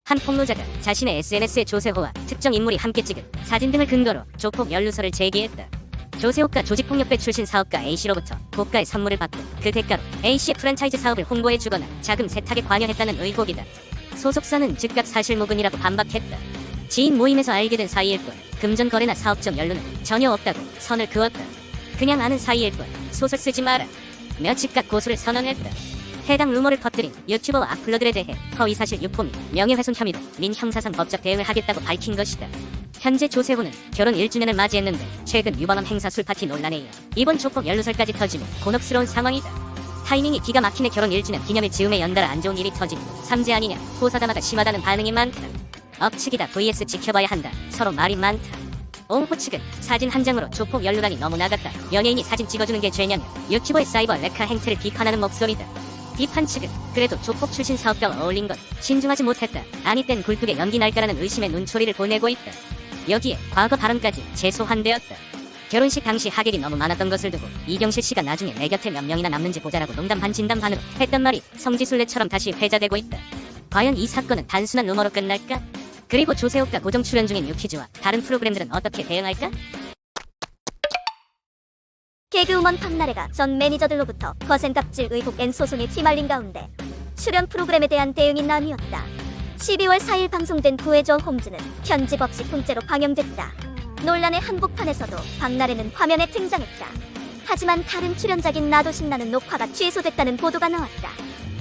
한 폭로자가 자신의 SNS에 조세호와 특정 인물이 함께 찍은 사진 등을 근거로 조폭 연루설을 제기했다. 조세호가 조직폭력배 출신 사업가 A씨로부터 고가의 선물을 받고 그 대가로 A씨의 프랜차이즈 사업을 홍보해주거나 자금 세탁에 관여했다는 의혹이다. 소속사는 즉각 사실무근이라고 반박했다. 지인 모임에서 알게 된 사이일 뿐 금전 거래나 사업적 연루는 전혀 없다고 선을 그었다. 그냥 아는 사이일 뿐 소설 쓰지 마라 며 즉각 고소를 선언했다. 해당 루머를 퍼뜨린 유튜버와 악플러들에 대해 허위사실 유포 및 명예훼손 혐의로 민형사상 법적 대응을 하겠다고 밝힌 것이다. 현재 조세호는 결혼 1주년을 맞이했는데 최근 유방암 행사 술파티 논란에 이어 이번 조폭 연루설까지 터지며 곤혹스러운 상황이다. 타이밍이 기가 막히네. 결혼 1주년 기념일 즈음에 연달아 안 좋은 일이 터지니 삼재 아니냐, 호사다마가 심하다는 반응이 많다. 업측이다 vs 지켜봐야 한다. 서로 말이 많다. 옹호 측은 사진 한 장으로 조폭 연루란이 너무 나갔다. 연예인이 사진 찍어주는 게 죄냐며 유튜버의 사이버 레카 행태를 비판하는 목소리다. 비판 측은 그래도 조폭 출신 사업가와 어울린 건 신중하지 못했다. 아니 땐 굴뚝에 연기 날까라는 의심의 눈초리를 보내고 있다. 여기에 과거 발언까지 재소환되었다. 결혼식 당시 하객이 너무 많았던 것을 두고 이경실 씨가 나중에 내 곁에 몇 명이나 남는지 보자라고 농담 반 진담 반으로 했던 말이 성지순례처럼 다시 회자되고 있다. 과연 이 사건은 단순한 루머로 끝날까? 그리고 조세호가 고정 출연 중인 유퀴즈와 다른 프로그램들은 어떻게 대응할까? 개그우먼 박나래가 전 매니저들로부터 거센 갑질 의혹 N 소송에 휘말린 가운데 출연 프로그램에 대한 대응이 나뉘었다. 12월 4일 방송된 구해줘 홈즈는 편집 없이 통째로 방영됐다. 논란의 한복판에서도 박나래는 화면에 등장했다. 하지만 다른 출연자인 나도 신나는 녹화가 취소됐다는 보도가 나왔다.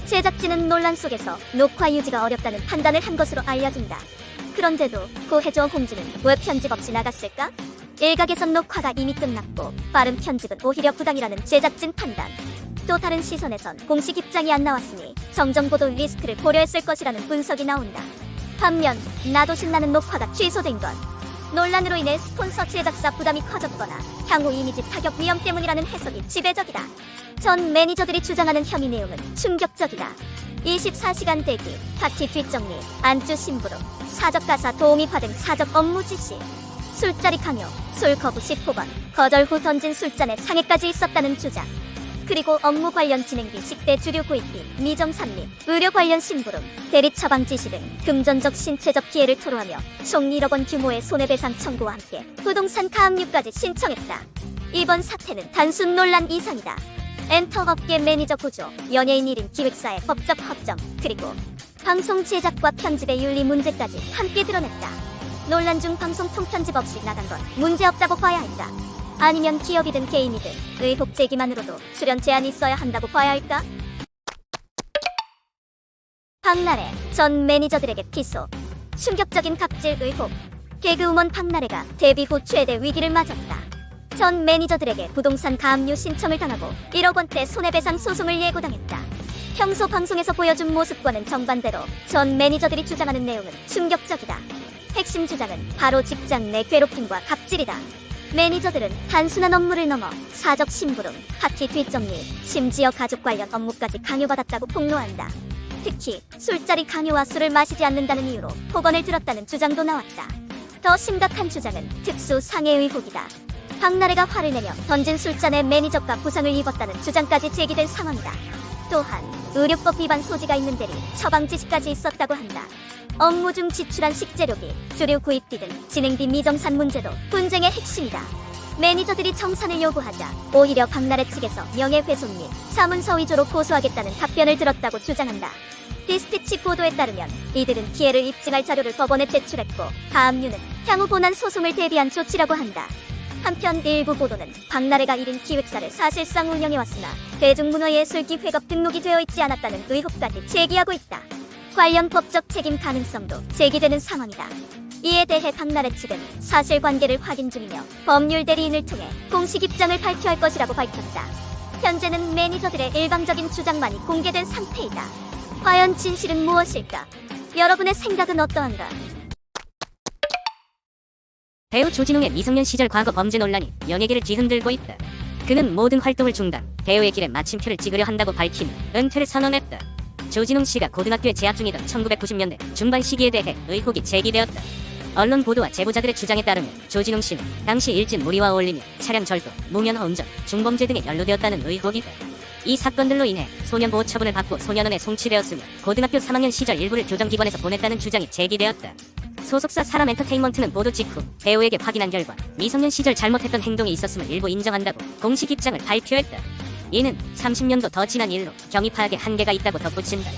제작진은 논란 속에서 녹화 유지가 어렵다는 판단을 한 것으로 알려진다. 그런데도 구해줘 홈즈는 왜 편집 없이 나갔을까? 일각에선 녹화가 이미 끝났고 빠른 편집은 오히려 부당이라는 제작진 판단. 또 다른 시선에선 공식 입장이 안 나왔으니 정정보도 리스크를 고려했을 것이라는 분석이 나온다. 반면 나도 신나는 녹화가 취소된 건 논란으로 인해 스폰서 제작사 부담이 커졌거나 향후 이미지 타격 위험 때문이라는 해석이 지배적이다. 전 매니저들이 주장하는 혐의 내용은 충격적이다. 24시간 대기, 파티 뒷정리, 안주 심부름, 사적 가사 도우미파 등 사적 업무 지시, 술자리 강요, 술 거부 10호번, 거절 후 던진 술잔에 상해까지 있었다는 주장. 그리고 업무 관련 진행비, 식대 주류 구입비, 미정 산립, 의료 관련 심부름, 대리 처방 지시 등 금전적 신체적 피해를 토로하며 총 1억 원 규모의 손해배상 청구와 함께 부동산 가압류까지 신청했다. 이번 사태는 단순 논란 이상이다. 엔터업계 매니저 구조, 연예인 1인 기획사의 법적 허점, 그리고 방송 제작과 편집의 윤리 문제까지 함께 드러냈다. 논란 중 방송 통편집 없이 나간 건 문제없다고 봐야 한다. 아니면 기업이든 개인이든 의혹 제기만으로도 출연 제한이 있어야 한다고 봐야 할까? 박나래 전 매니저들에게 피소. 충격적인 갑질 의혹. 개그우먼 박나래가 데뷔 후 최대 위기를 맞았다. 전 매니저들에게 부동산 가압류 신청을 당하고 1억 원대 손해배상 소송을 예고당했다. 평소 방송에서 보여준 모습과는 정반대로 전 매니저들이 주장하는 내용은 충격적이다. 핵심 주장은 바로 직장 내 괴롭힘과 갑질이다. 매니저들은 단순한 업무를 넘어 사적 심부름, 파티 뒷정리, 심지어 가족 관련 업무까지 강요받았다고 폭로한다. 특히 술자리 강요와 술을 마시지 않는다는 이유로 폭언을 들었다는 주장도 나왔다. 더 심각한 주장은 특수 상해 의혹이다. 박나래가 화를 내며 던진 술잔에 매니저가 부상을 입었다는 주장까지 제기된 상황이다. 또한 의료법 위반 소지가 있는 대리, 처방 지시까지 있었다고 한다. 업무 중 지출한 식재료비, 주류 구입비 등 진행비 미정산 문제도 분쟁의 핵심이다. 매니저들이 청산을 요구하자 오히려 박나래 측에서 명예훼손 및 사문서 위조로 고소하겠다는 답변을 들었다고 주장한다. 디스티치 보도에 따르면 이들은 피해를 입증할 자료를 법원에 제출했고 가압류는 향후 본안 소송을 대비한 조치라고 한다. 한편 일부 보도는 박나래가 1인 기획사를 사실상 운영해왔으나 대중문화예술기획업 등록이 되어 있지 않았다는 의혹까지 제기하고 있다. 관련 법적 책임 가능성도 제기되는 상황이다. 이에 대해 박나래 측은 사실관계를 확인 중이며 법률 대리인을 통해 공식 입장을 발표할 것이라고 밝혔다. 현재는 매니저들의 일방적인 주장만이 공개된 상태이다. 과연 진실은 무엇일까? 여러분의 생각은 어떠한가? 배우 조진웅의 미성년 시절 과거 범죄 논란이 연예계를 뒤흔들고 있다. 그는 모든 활동을 중단, 배우의 길에 마침표를 찍으려 한다고 밝히며 은퇴를 선언했다. 조진웅 씨가 고등학교에 재학 중이던 1990년대 중반 시기에 대해 의혹이 제기되었다. 언론 보도와 제보자들의 주장에 따르면 조진웅 씨는 당시 일진 무리와 어울리며 차량 절도, 무면허 운전, 중범죄 등에 연루되었다는 의혹이다. 이 사건들로 인해 소년보호 처분을 받고 소년원에 송치되었으며 고등학교 3학년 시절 일부를 교정기관에서 보냈다는 주장이 제기되었다. 소속사 사람 엔터테인먼트는 보도 직후 배우에게 확인한 결과 미성년 시절 잘못했던 행동이 있었음을 일부 인정한다고 공식 입장을 발표했다. 이는 30년도 더 지난 일로 경위 파악에 한계가 있다고 덧붙인다.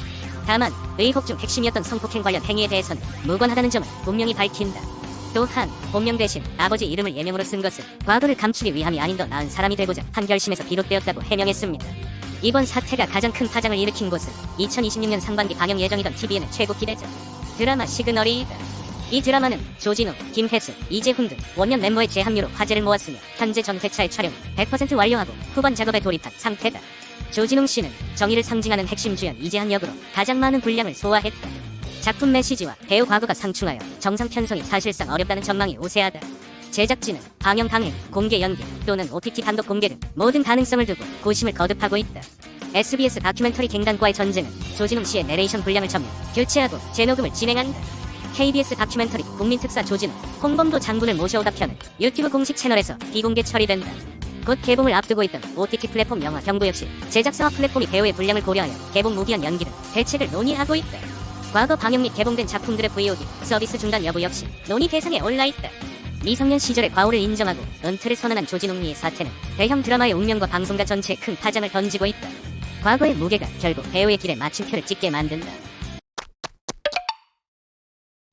다만 의혹 중 핵심이었던 성폭행 관련 행위에 대해서는 무관하다는 점을 분명히 밝힌다. 또한 본명 대신 아버지 이름을 예명으로 쓴 것은 과거를 감추기 위함이 아닌 더 나은 사람이 되고자 한 결심에서 비롯되었다고 해명했습니다. 이번 사태가 가장 큰 파장을 일으킨 곳은 2026년 상반기 방영 예정이던 TVN의 최고 기대작 드라마 시그널이다. 이 드라마는 조진우, 김혜수, 이재훈 등 원년 멤버의 재합류로 화제를 모았으며 현재 전 회차의 촬영은 100% 완료하고 후반 작업에 돌입한 상태다. 조진웅 씨는 정의를 상징하는 핵심 주연 이재한 역으로 가장 많은 분량을 소화했다. 작품 메시지와 배우 과거가 상충하여 정상 편성이 사실상 어렵다는 전망이 우세하다. 제작진은 방영 강행, 공개 연기 또는 OTT 단독 공개 등 모든 가능성을 두고 고심을 거듭하고 있다. SBS 다큐멘터리 갱단과의 전쟁은 조진웅 씨의 내레이션 분량을 전면 교체하고 재녹음을 진행한다. KBS 다큐멘터리 국민특사 조진웅, 홍범도 장군을 모셔오다 편은 유튜브 공식 채널에서 비공개 처리된다. 곧 개봉을 앞두고 있던 OTT 플랫폼 영화 경부 역시 제작사와 플랫폼이 배우의 분량을 고려하여 개봉 무기한 연기 등 대책을 논의하고 있다. 과거 방영 및 개봉된 작품들의 VOD 서비스 중단 여부 역시 논의 대상에 올라있다. 미성년 시절의 과오를 인정하고 은퇴를 선언한 조진웅리의 사태는 대형 드라마의 운명과 방송가 전체에 큰 파장을 던지고 있다. 과거의 무게가 결국 배우의 길에 마침표를 찍게 만든다.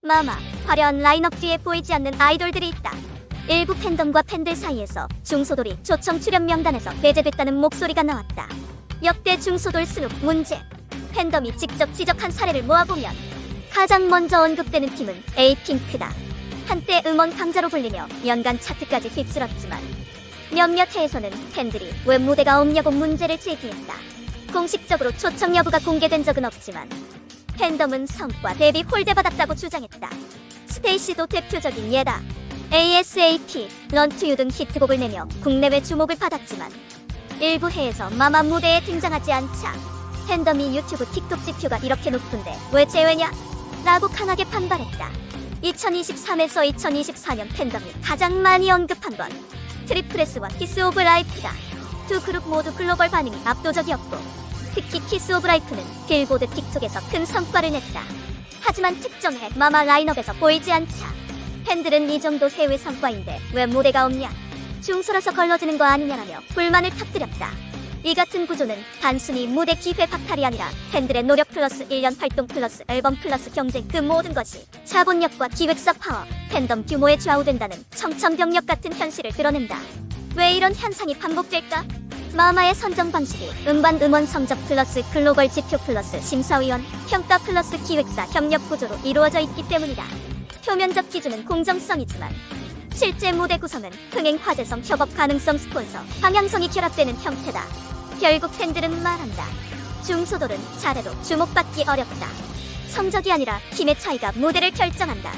마마, 화려한 라인업 뒤에 보이지 않는 아이돌들이 있다. 일부 팬덤과 팬들 사이에서 중소돌이 초청 출연 명단에서 배제됐다는 목소리가 나왔다. 역대 중소돌 순위 문제. 팬덤이 직접 지적한 사례를 모아보면 가장 먼저 언급되는 팀은 에이핑크다. 한때 음원 강자로 불리며 연간 차트까지 휩쓸었지만 몇몇 해에서는 팬들이 왜 무대가 없냐고 문제를 제기했다. 공식적으로 초청 여부가 공개된 적은 없지만 팬덤은 성과 대비 홀대받았다고 주장했다. 스테이시도 대표적인 예다. ASAP, 런투유 등 히트곡을 내며 국내외 주목을 받았지만 일부 해에서 마마 무대에 등장하지 않자 팬덤이 유튜브 틱톡 지표가 이렇게 높은데 왜 제외냐? 라고 강하게 반발했다. 2023에서 2024년 팬덤이 가장 많이 언급한 건 트리플S와 키스 오브 라이프다. 두 그룹 모두 글로벌 반응이 압도적이었고 특히 키스 오브 라이프는 빌보드 틱톡에서 큰 성과를 냈다. 하지만 특정해 마마 라인업에서 보이지 않자 팬들은 이 정도 해외 성과인데 왜 무대가 없냐? 중소라서 걸러지는 거 아니냐라며 불만을 터뜨렸다. 이 같은 구조는 단순히 무대 기회 박탈이 아니라 팬들의 노력 플러스 1년 활동 플러스 앨범 플러스 경쟁 그 모든 것이 자본력과 기획사 파워, 팬덤 규모에 좌우된다는 청천벽력 같은 현실을 드러낸다. 왜 이런 현상이 반복될까? 마마의 선정 방식이 음반 음원 성적 플러스 글로벌 지표 플러스 심사위원, 평가 플러스 기획사 협력 구조로 이루어져 있기 때문이다. 표면적 기준은 공정성이지만 실제 무대 구성은 흥행 화제성, 협업 가능성, 스폰서, 방향성이 결합되는 형태다. 결국 팬들은 말한다. 중소돌은 잘해도 주목받기 어렵다. 성적이 아니라 힘의 차이가 무대를 결정한다.